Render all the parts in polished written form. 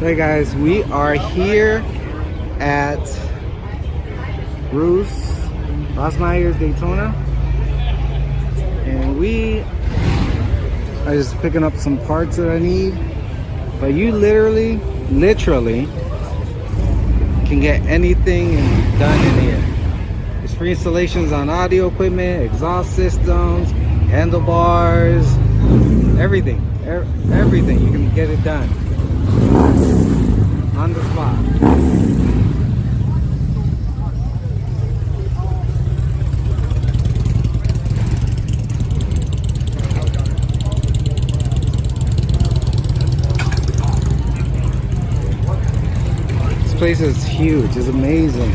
Hey guys, we are here at Rossmeyer Daytona, and we are just picking up some parts that I need. But you literally can get anything done in here. There's free installations on audio equipment, exhaust systems, handlebars, everything. Everything, you can get it done on the spot. This place is huge, it's amazing.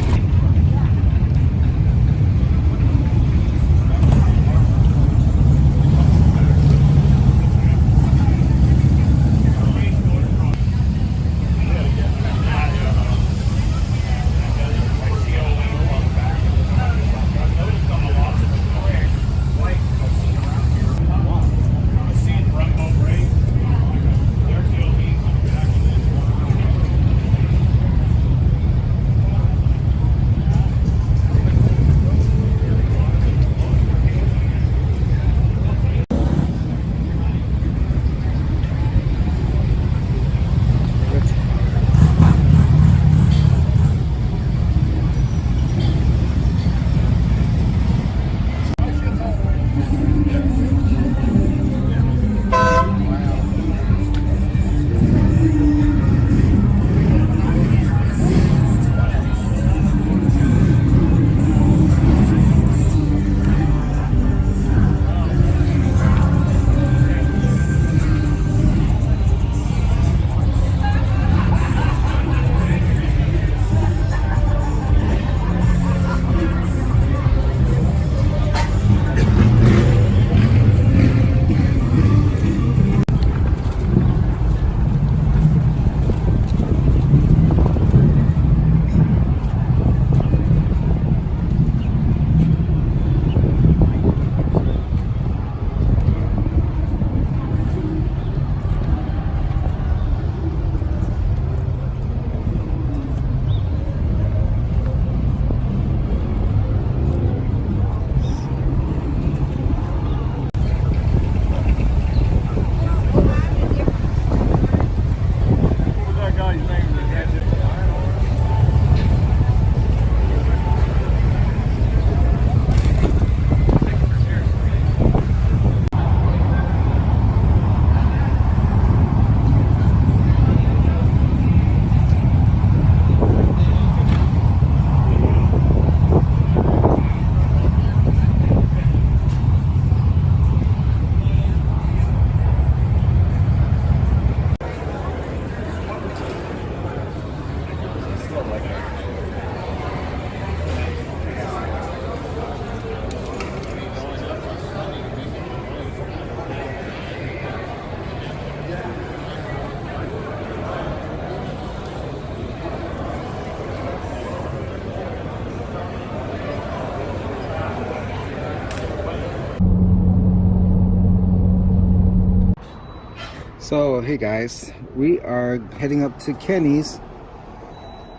So hey guys, we are heading up to Kenny's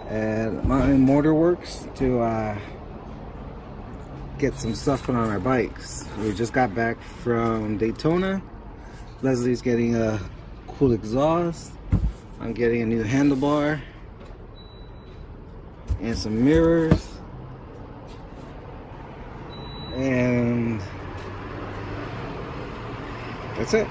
at Mountain Motor Works to get some stuff put on our bikes. We just got back from Daytona. Leslie's getting a cool exhaust. I'm getting a new handlebar and some mirrors, and that's it.